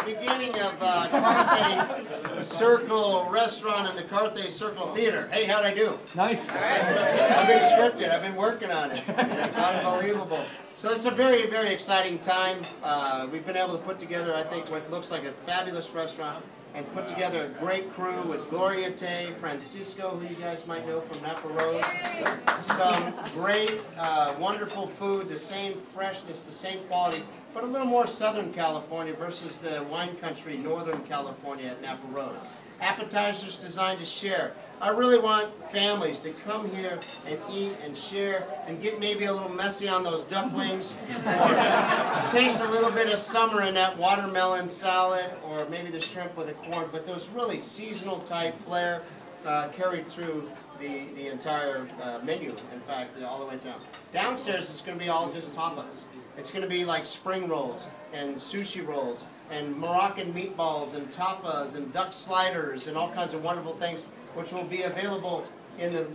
beginning of Carthay Circle Restaurant and the Carthay Circle Theater. Hey, how'd I do? Nice. I've been scripted. I've been working on it. Unbelievable. So it's a very, very exciting time. We've been able to put together, I think, what looks like a fabulous restaurant and put together a great crew with Gloria Tay, Francisco, who you guys might know from Napa Rose. Some great, wonderful food, the same freshness, the same quality, but a little more Southern California versus the wine country, Northern California at Napa Rose. Appetizers designed to share. I really want families to come here and eat and share and get maybe a little messy on those duck wings, or taste a little bit of summer in that watermelon salad, or maybe the shrimp with the corn, but those really seasonal type flair carried through the entire menu, in fact, all the way down. Downstairs it's going to be all just tapas. It's going to be like spring rolls and sushi rolls and Moroccan meatballs and tapas and duck sliders and all kinds of wonderful things, which will be available in the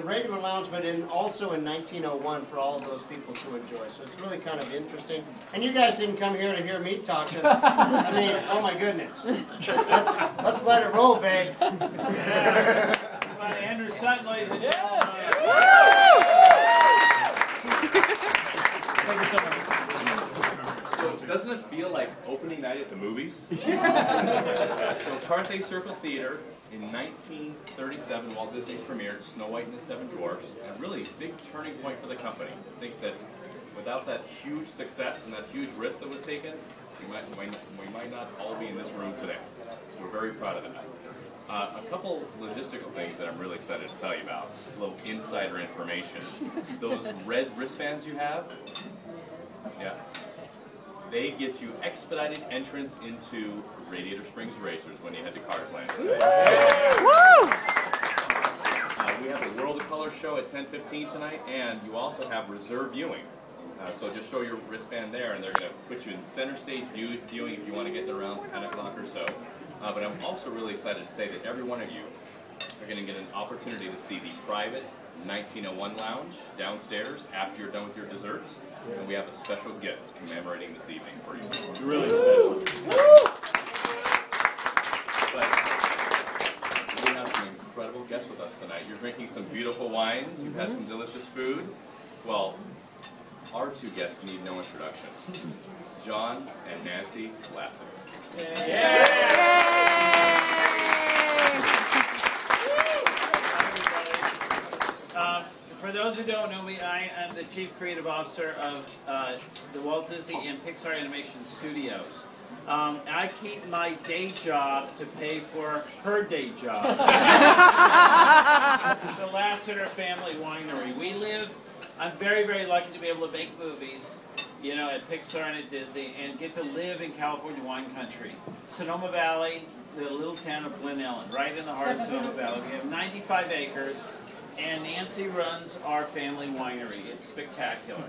regular lounge, but also in 1901 for all of those people to enjoy. So it's really kind of interesting. And you guys didn't come here to hear me talk, because, I mean, oh my goodness. Let's let it roll, babe. Andrew Sutton, ladies and gentlemen. Thank you so much. So doesn't it feel like opening night at the movies? So Carthay Circle Theater in 1937, Walt Disney premiered Snow White and the Seven Dwarfs, and really big turning point for the company. I think that without that huge success and that huge risk that was taken, we might not all be in this room today. We're very proud of that. A couple logistical things that I'm really excited to tell you about, a little insider information. Those red wristbands you have, yeah, they get you expedited entrance into Radiator Springs Racers when you head to Cars Land today. We have a World of Color show at 10:15 tonight, and you also have reserve viewing. So just show your wristband there, and they're going to put you in center stage viewing if you want to get there around 10 o'clock or so. But I'm also really excited to say that every one of you are going to get an opportunity to see the private 1901 lounge downstairs after you're done with your desserts. And we have a special gift commemorating this evening for you. Really special. But we have some incredible guests with us tonight. You're drinking some beautiful wines. You've had some delicious food. Well, our two guests need no introduction. John and Nancy Lasseter. For those who don't know me, I am the Chief Creative Officer of the Walt Disney and Pixar Animation Studios. I keep my day job to pay for her day job. The Lasseter Family Winery. I'm very, very lucky to be able to make movies, you know, at Pixar and at Disney, and get to live in California wine country. Sonoma Valley, the little town of Glen Ellen, right in the heart of Sonoma Valley. We have 95 acres, and Nancy runs our family winery. It's spectacular.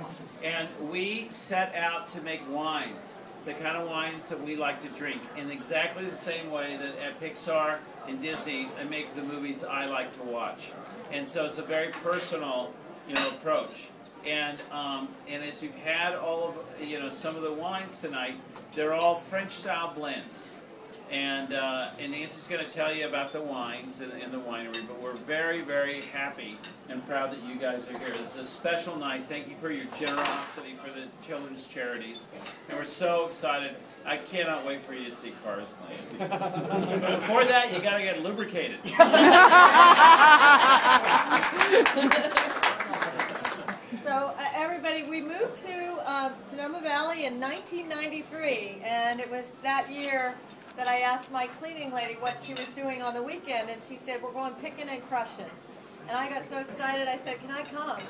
And we set out to make wines, the kind of wines that we like to drink, in exactly the same way that at Pixar and Disney, I make the movies I like to watch. And so it's a very personal, you know, approach. And as you've had all of, you know, some of the wines tonight, they're all French-style blends. And Nancy's going to tell you about the wines in the winery, but we're very, very happy and proud that you guys are here. This is a special night. Thank you for your generosity for the children's charities. And we're so excited. I cannot wait for you to see Cars Land. But before that, you got to get lubricated. So everybody, we moved to Sonoma Valley in 1993, and it was that year that I asked my cleaning lady what she was doing on the weekend, and she said, we're going picking and crushing. And I got so excited, I said, can I come?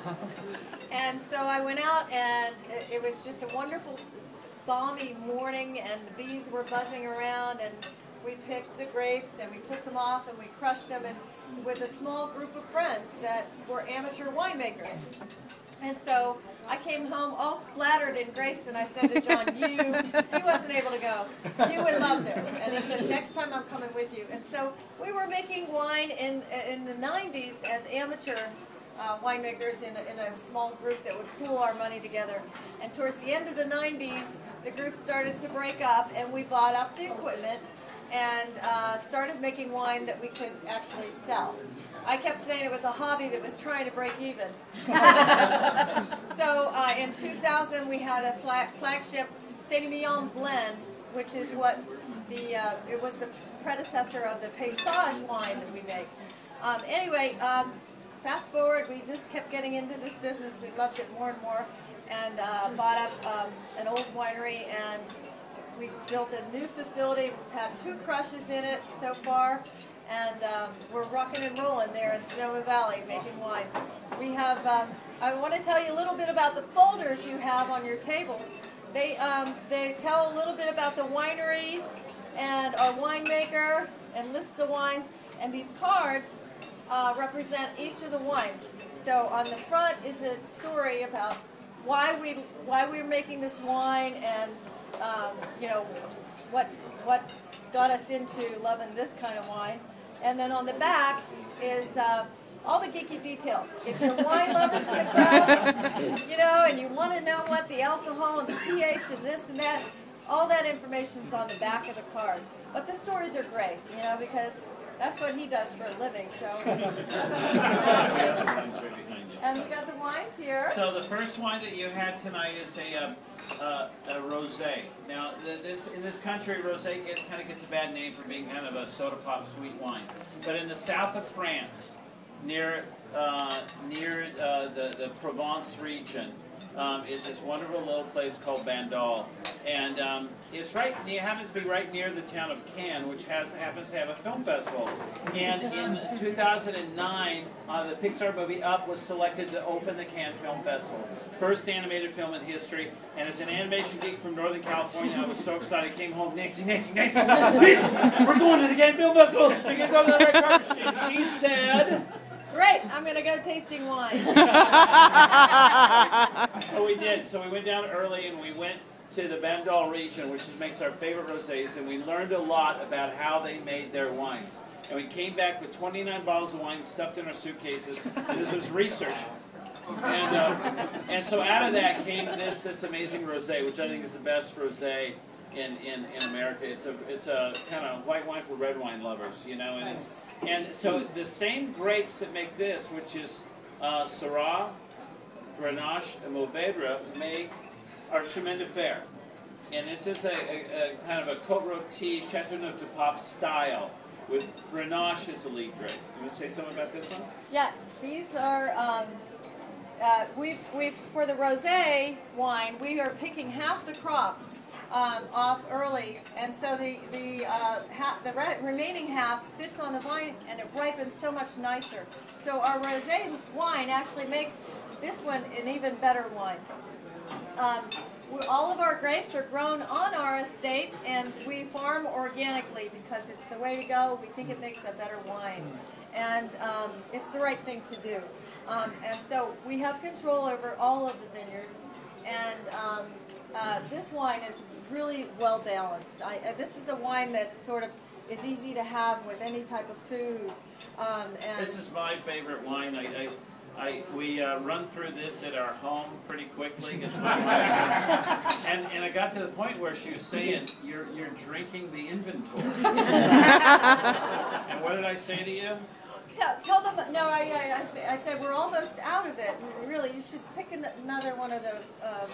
And so I went out, and it was just a wonderful, balmy morning, and the bees were buzzing around, and we picked the grapes, and we took them off, and we crushed them, and with a small group of friends that were amateur winemakers. And so I came home all splattered in grapes, and I said to John, he wasn't able to go, you would love this. And he said, next time I'm coming with you. And so we were making wine in the 90s as amateur winemakers in a small group that would pool our money together. And towards the end of the 90s, the group started to break up, and we bought up the equipment and started making wine that we could actually sell. I kept saying it was a hobby that was trying to break even. So in 2000, we had a flagship Saint-Emilion blend, which is what it was the predecessor of the Paysage wine that we make. Anyway, fast forward, we just kept getting into this business. We loved it more and more, and bought up an old winery, and we built a new facility. We've had 2 crushes in it so far, and we're rocking and rolling there in Sonoma Valley making wines. We have, I want to tell you a little bit about the folders you have on your tables. They tell a little bit about the winery and our winemaker and list the wines, and these cards represent each of the wines. So on the front is a story about why we're making this wine, and you know, what got us into loving this kind of wine. And then on the back is all the geeky details. If you're wine lovers in the crowd, you know, and you want to know what the alcohol and the pH and this and that, all that information's on the back of the card. But the stories are great, you know, because that's what he does for a living. So, and we got the wines here. So the first wine that you had tonight is a rosé. Now, in this country, rosé kind of gets a bad name for being kind of a soda pop sweet wine. But in the south of France, near the Provence region, is this wonderful little place called Bandol, and it happens to be right near the town of Cannes, which happens to have a film festival. And in 2009, the Pixar movie Up was selected to open the Cannes Film Festival, first animated film in history. And as an animation geek from Northern California, I was so excited. I came home, Nancy, we're going to the Cannes Film Festival. We're going to go to the red carpet. And she said, great, I'm going to go tasting wine. Oh, we did. So we went down early, and we went to the Bandol region, which makes our favorite rosés, and we learned a lot about how they made their wines. And we came back with 29 bottles of wine stuffed in our suitcases. And this was research. And so out of that came this amazing rosé, which I think is the best rosé in America. It's a kind of white wine for red wine lovers, you know. And so the same grapes that make this, which is Syrah, Grenache, and Mourvedre, make our Chemin de Fer. And this is a kind of a Côte Rôtie, Châteauneuf-du-Pape style, with Grenache as the lead grape. You want to say something about this one? Yes, these are, for the rosé wine, we are picking half the crop off early, and so the remaining half sits on the vine, and it ripens so much nicer. So our rosé wine actually makes this one an even better wine. All of our grapes are grown on our estate, and we farm organically because it's the way to go. We think it makes a better wine, and it's the right thing to do. And so we have control over all of the vineyards, and this wine is really well balanced. This is a wine that sort of is easy to have with any type of food. This is my favorite wine. We run through this at our home pretty quickly. It's my wife. And I got to the point where she was saying, "You're drinking the inventory." And what did I say to you? Tell them, no, I said, we're almost out of it. Really, you should pick another one of the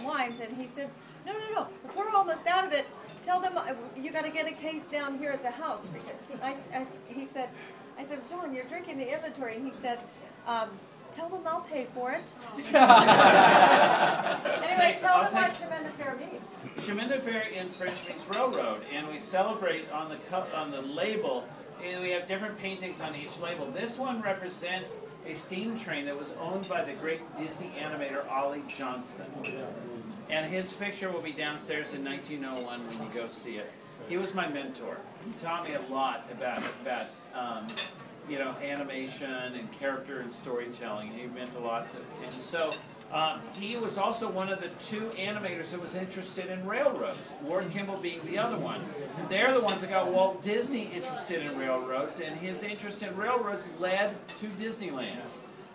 wines. And he said, no, if we're almost out of it, tell them you got to get a case down here at the house. Because I said, John, you're drinking the inventory. And he said, tell them I'll pay for it. Anyway, tell them what Chemin de Fer means. Chemin de Fer in French means railroad, and we celebrate on the label. And we have different paintings on each label. This one represents a steam train that was owned by the great Disney animator Ollie Johnston. And his picture will be downstairs in 1901 when you go see it. He was my mentor. He taught me a lot about animation and character and storytelling. He meant a lot to me. And so he was also one of the 2 animators that was interested in railroads, Ward Kimball being the other one. They're the ones that got Walt Disney interested in railroads, and his interest in railroads led to Disneyland.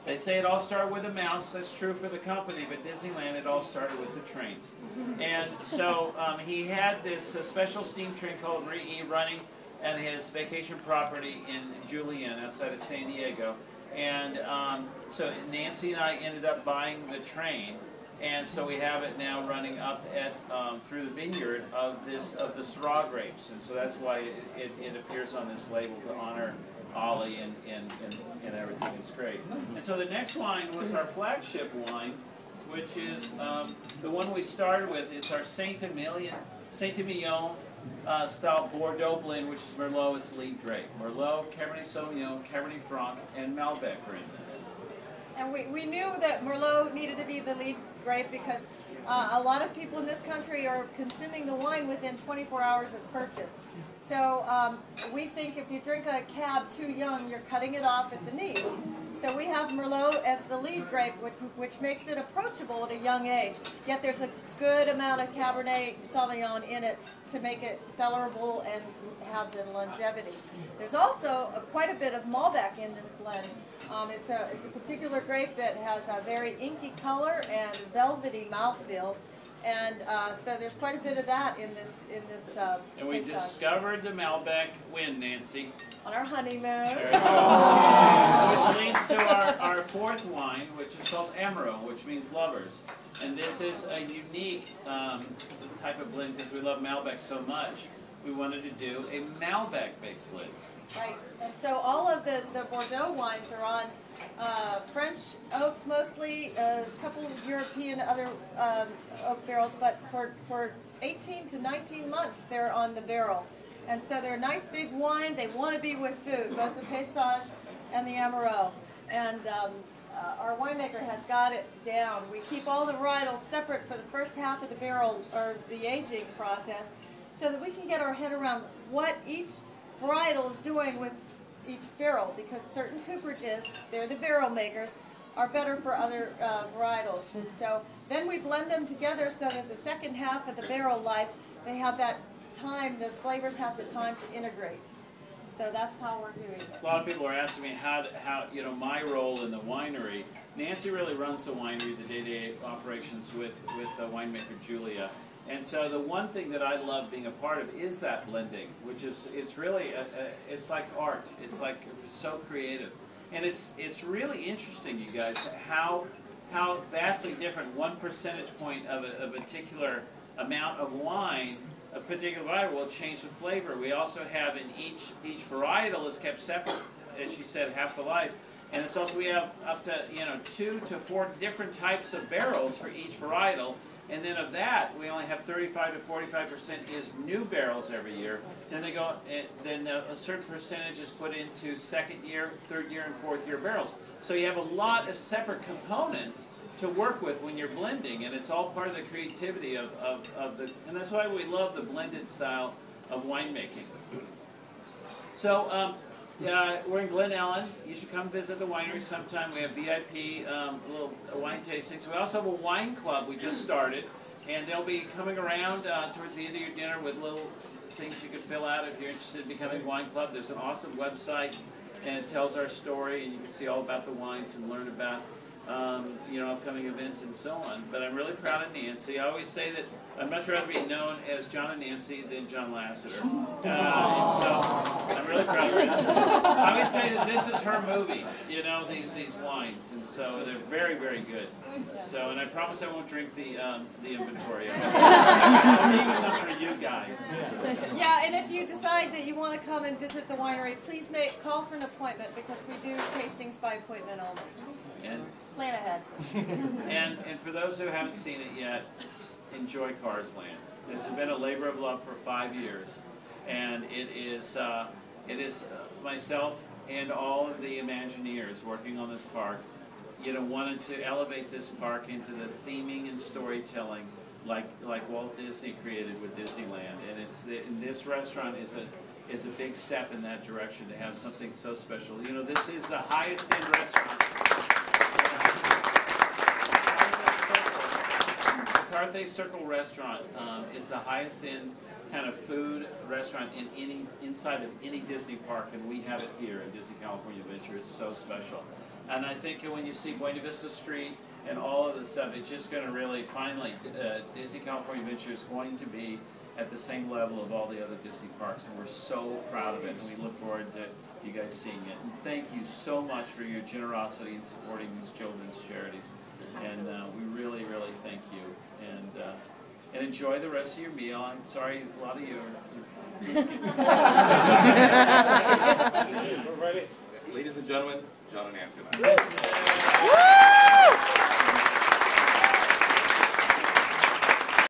They say it all started with a mouse. That's true for the company, but Disneyland, it all started with the trains. And so he had this special steam train called Marie E. running at his vacation property in Julian outside of San Diego. And so Nancy and I ended up buying the train. And so we have it now running up at through the vineyard of the Syrah grapes, and so that's why it appears on this label to honor Ollie and everything. It's great. And so the next wine was our flagship wine, which is the one we started with. It's our Saint-Emilion style Bordeaux blend, which is Merlot is lead grape. Merlot, Cabernet Sauvignon, Cabernet Franc, and Malbec are in this. And we knew that Merlot needed to be the lead grape because a lot of people in this country are consuming the wine within 24 hours of purchase. So we think if you drink a cab too young, you're cutting it off at the knees. So we have Merlot as the lead grape, which makes it approachable at a young age. Yet there's a good amount of Cabernet Sauvignon in it to make it cellarable and have the longevity. There's also quite a bit of Malbec in this blend. It's a particular grape that has a very inky color and velvety mouthfeel, and so there's quite a bit of that in this. And we discovered the Malbec when, Nancy? On our honeymoon. There you go. Which leads to our fourth wine, which is called Amaro, which means lovers. And this is a unique type of blend because we love Malbec so much. We wanted to do a Malbec-based blend. Right, and so all of the Bordeaux wines are on French oak mostly, a couple of European other oak barrels, but for 18 to 19 months they're on the barrel. And so they're a nice big wine. They want to be with food, both the Paysage and the Amaro. And our winemaker has got it down. We keep all the varietals separate for the first half of the barrel, or the aging process, so that we can get our head around what each varietal is doing with each barrel, because certain cooperages, they're the barrel makers, are better for other varietals. And so then we blend them together so that the second half of the barrel life, they have that time, the flavors have the time to integrate. So that's how we're doing it. A lot of people are asking me how my role in the winery. Nancy really runs the winery, the day-to-day operations with winemaker Julia. And so the one thing that I love being a part of is that blending, which is, it's really, it's like art. It's like so creative. And it's really interesting, you guys, how vastly different 1 percentage point of a particular amount of wine, a particular varietal, will change the flavor. We also have in each varietal is kept separate, as she said, half the life. And it's also, we have up to 2 to 4 different types of barrels for each varietal. And then of that, we only have 35 to 45% is new barrels every year. Then they go, then a certain percentage is put into second year, third year, and fourth year barrels. So you have a lot of separate components to work with when you're blending, and it's all part of the creativity of the, and that's why we love the blended style of winemaking. So we're in Glen Ellen. You should come visit the winery sometime. We have VIP little wine tastings. We also have a wine club we just started, and they'll be coming around towards the end of your dinner with little things you could fill out if you're interested in becoming a wine club. There's an awesome website, and it tells our story, and you can see all about the wines and learn about upcoming events and so on. But I'm really proud of Nancy. I always say that I'd much rather be known as John and Nancy than John Lasseter. So I'm really proud of her. I always say that this is her movie, these wines, and so they're very, very good. So, and I promise I won't drink the inventory. I'll leave some for you guys. Yeah, and if you decide that you want to come and visit the winery, please call for an appointment, because we do tastings by appointment only. And plan ahead. and for those who haven't seen it yet, enjoy Cars Land. This has been a labor of love for 5 years, and it is myself and all of the Imagineers working on this park, wanted to elevate this park into the theming and storytelling like Walt Disney created with Disneyland, and this restaurant is a big step in that direction to have something so special. This is the highest end restaurant. Carthay Circle Restaurant is the highest end kind of food restaurant inside of any Disney park, and we have it here in Disney California Adventure. It's so special. And I think when you see Buena Vista Street and all of the stuff, it's just going to really, finally, Disney California Adventure is going to be at the same level of all the other Disney parks, and we're so proud of it, and we look forward to you guys seeing it. And thank you so much for your generosity in supporting these children's charities. And we really, really thank you. And enjoy the rest of your meal. I'm sorry, a lot of you are... Ladies and gentlemen, John and Nancy.